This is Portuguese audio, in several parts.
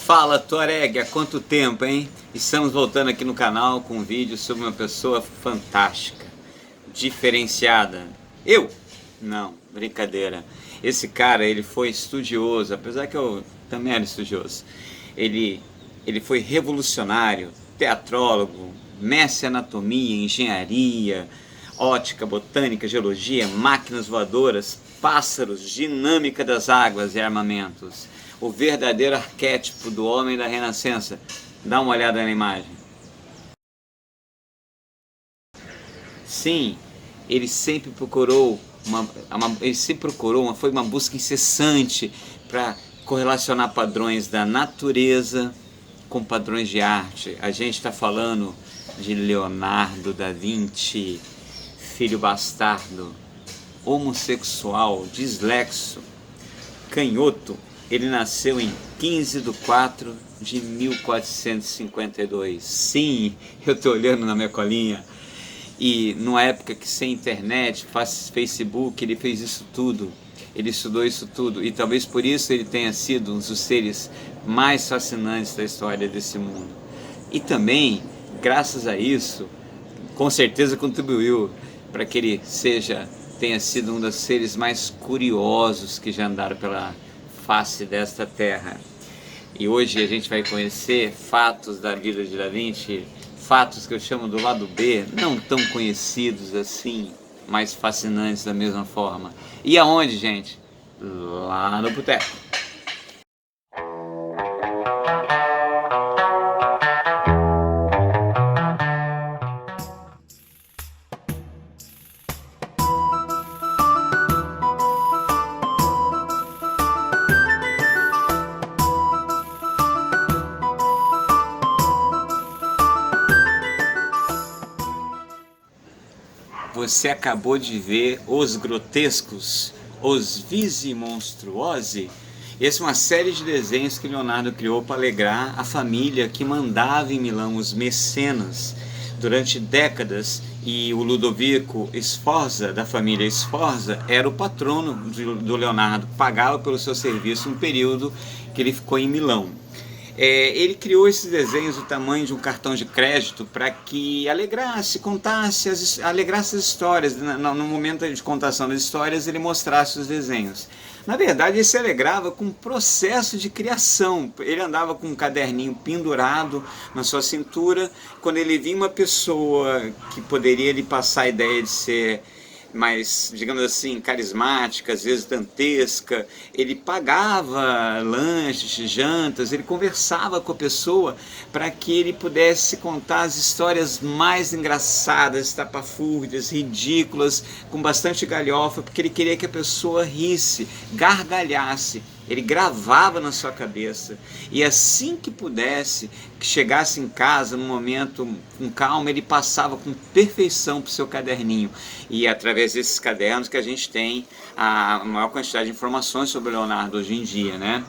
Fala Tuareg, há quanto tempo, hein? Estamos voltando aqui no canal com um vídeo sobre uma pessoa fantástica, diferenciada. Eu? Não, brincadeira. Esse cara, ele foi estudioso, apesar que eu também era estudioso. Ele foi revolucionário, teatrólogo, mestre em anatomia, engenharia, ótica, botânica, geologia, máquinas voadoras, pássaros, dinâmica das águas e armamentos. O verdadeiro arquétipo do homem da Renascença. Dá uma olhada na imagem. Sim, ele sempre procurou foi uma busca incessante para correlacionar padrões da natureza com padrões de arte. A gente está falando de Leonardo da Vinci, filho bastardo, homossexual, dislexo, canhoto. Ele nasceu em 15 de 4 de 1452. Sim, eu estou olhando na minha colinha. E numa época que sem internet, Facebook, ele fez isso tudo. Ele estudou isso tudo. E talvez por isso ele tenha sido um dos seres mais fascinantes da história desse mundo. E também, graças a isso, com certeza contribuiu para que ele tenha sido um dos seres mais curiosos que já andaram pela face desta terra. E hoje a gente vai conhecer fatos da vida de Da Vinci, fatos que eu chamo do lado B, não tão conhecidos assim, mas fascinantes da mesma forma. E aonde, gente? Lá no boteco. Você acabou de ver Os Grotescos, Os Visi Monstruosi. Essa é uma série de desenhos que Leonardo criou para alegrar a família que mandava em Milão, os mecenas, durante décadas. E o Ludovico Sforza, da família Sforza, era o patrono do Leonardo, pagava pelo seu serviço um período que ele ficou em Milão. Ele criou esses desenhos do tamanho de um cartão de crédito para que alegrasse, alegrasse as histórias. No momento de contação das histórias, ele mostrasse os desenhos. Na verdade, ele se alegrava com o processo de criação. Ele andava com um caderninho pendurado na sua cintura. Quando ele via uma pessoa que poderia lhe passar a ideia de ser mais, digamos assim, carismática, às vezes dantesca, ele pagava lanches, jantas, ele conversava com a pessoa para que ele pudesse contar as histórias mais engraçadas, estapafúrdias, ridículas, com bastante galhofa, porque ele queria que a pessoa risse, gargalhasse. Ele gravava na sua cabeça e assim que pudesse, que chegasse em casa num momento com calma, ele passava com perfeição para o seu caderninho. E é através desses cadernos que a gente tem a maior quantidade de informações sobre o Leonardo hoje em dia, né?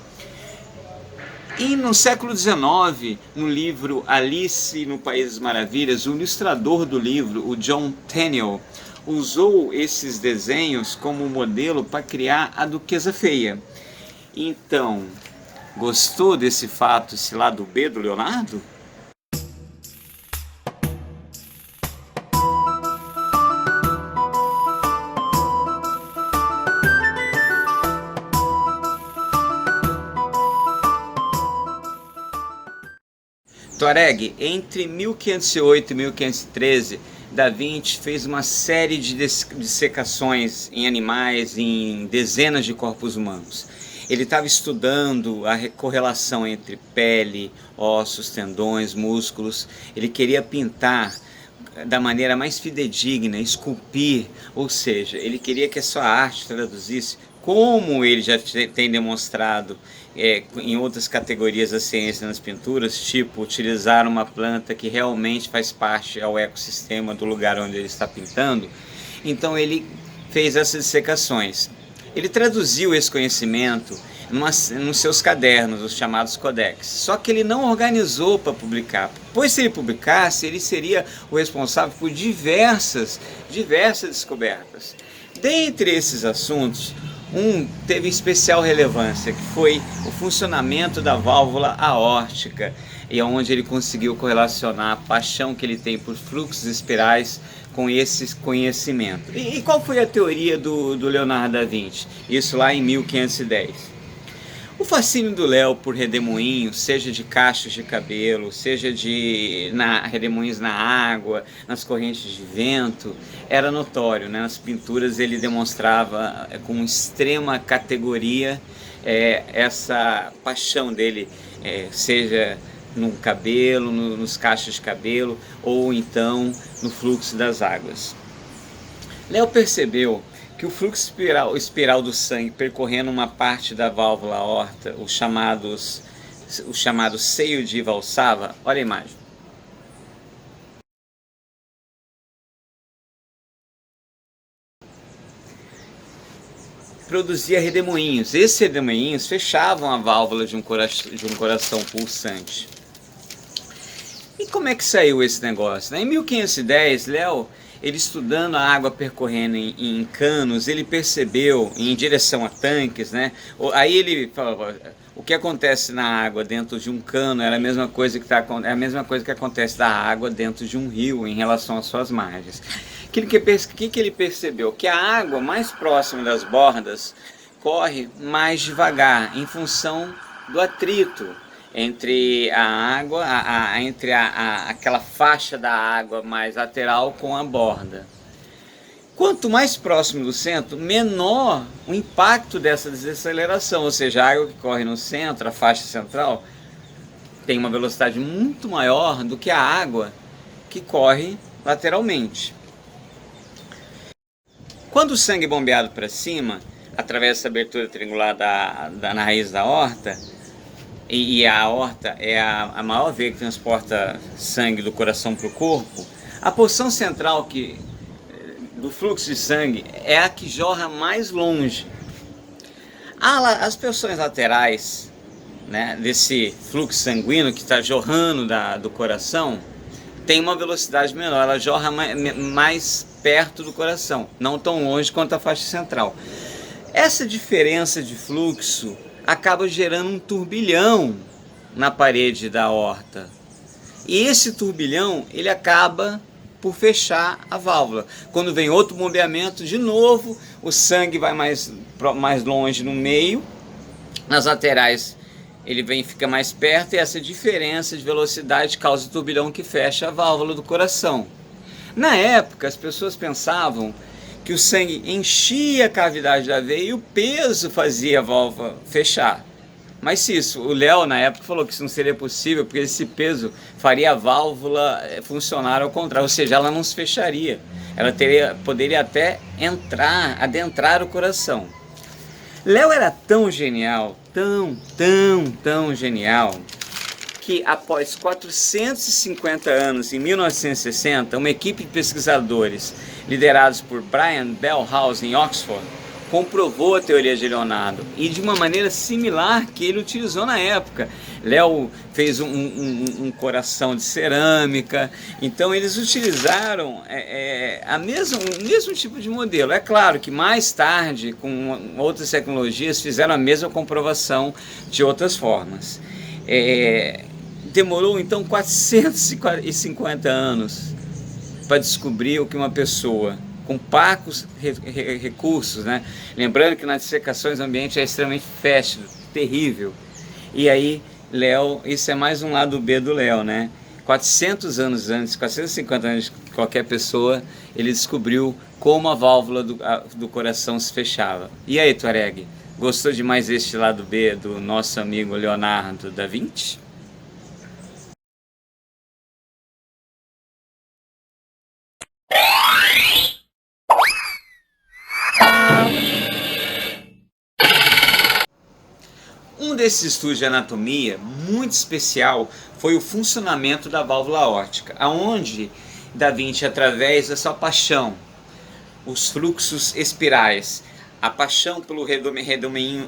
E no século XIX, no livro Alice no País das Maravilhas, o ilustrador do livro, o John Tenniel, usou esses desenhos como modelo para criar a Duquesa Feia. Então, gostou desse fato, esse lado B do Leonardo? Tuareg, entre 1508 e 1513, Da Vinci fez uma série de dissecações em animais, em dezenas de corpos humanos. Ele estava estudando a correlação entre pele, ossos, tendões, músculos. Ele queria pintar da maneira mais fidedigna, esculpir, ou seja, ele queria que a sua arte traduzisse, como ele já tem demonstrado em outras categorias da ciência nas pinturas, tipo utilizar uma planta que realmente faz parte ao ecossistema do lugar onde ele está pintando. Então ele fez essas dissecações. Ele traduziu esse conhecimento nos seus cadernos, os chamados codex. Só que ele não organizou para publicar, pois se ele publicasse, ele seria o responsável por diversas descobertas. Dentre esses assuntos, Um teve especial relevância, que foi o funcionamento da válvula aórtica, e onde ele conseguiu correlacionar a paixão que ele tem por fluxos espirais com esse conhecimento. E qual foi a teoria do Leonardo da Vinci? Isso lá em 1510. O fascínio do Léo por redemoinhos, seja de cachos de cabelo, seja de redemoinhos na água, nas correntes de vento, era notório, né? Nas pinturas ele demonstrava com extrema categoria essa paixão dele, seja no cabelo, nos cachos de cabelo, ou então no fluxo das águas. Léo percebeu que o fluxo espiral do sangue percorrendo uma parte da válvula aorta, o chamado seio de Valsalva, olha a imagem. Produzia redemoinhos. Esses redemoinhos fechavam a válvula de um coração pulsante. E como é que saiu esse negócio? Em 1510, Léo, ele estudando a água percorrendo em canos, ele percebeu, em direção a tanques, né? Aí ele falou, o que acontece na água dentro de um cano é a mesma coisa que acontece da água dentro de um rio em relação às suas margens. O que ele percebeu? Que a água mais próxima das bordas corre mais devagar, em função do atrito entre a água, aquela faixa da água mais lateral com a borda. Quanto mais próximo do centro, menor o impacto dessa desaceleração, ou seja, a água que corre no centro, a faixa central, tem uma velocidade muito maior do que a água que corre lateralmente. Quando o sangue é bombeado para cima, através dessa abertura triangular na raiz da aorta, e a aorta é a maior veia que transporta sangue do coração para o corpo, a porção central do fluxo de sangue é a que jorra mais longe. As porções laterais, né, desse fluxo sanguíneo que está jorrando do coração tem uma velocidade menor, ela jorra mais perto do coração, não tão longe quanto a faixa central. Essa diferença de fluxo acaba gerando um turbilhão na parede da aorta. E esse turbilhão, ele acaba por fechar a válvula. Quando vem outro bombeamento, de novo, o sangue vai mais longe no meio, nas laterais ele fica mais perto, e essa diferença de velocidade causa o turbilhão que fecha a válvula do coração. Na época, as pessoas pensavam que o sangue enchia a cavidade da veia e o peso fazia a válvula fechar. Mas o Léo na época falou que isso não seria possível, porque esse peso faria a válvula funcionar ao contrário, ou seja, ela não se fecharia. Ela poderia até adentrar o coração. Léo era tão genial, tão genial, que após 450 anos, em 1960, uma equipe de pesquisadores liderados por Brian Bell House em Oxford comprovou a teoria de Leonardo, e de uma maneira similar que ele utilizou na época. Léo fez um coração de cerâmica, então eles utilizaram o mesmo tipo de modelo. É claro que mais tarde, com outras tecnologias, fizeram a mesma comprovação de outras formas. Demorou então 450 anos para descobrir o que uma pessoa com parcos recursos, né? Lembrando que nas dissecações o ambiente é extremamente fétido, terrível. E aí, Léo, isso é mais um lado B do Léo, né? 400 anos antes, 450 anos de qualquer pessoa, ele descobriu como a válvula do coração se fechava. E aí, Tuareg, gostou de mais este lado B do nosso amigo Leonardo da Vinci? Um desses estudos de anatomia muito especial foi o funcionamento da válvula aórtica, aonde Da Vinci, através da sua paixão, os fluxos espirais, a paixão pelo redemoinho,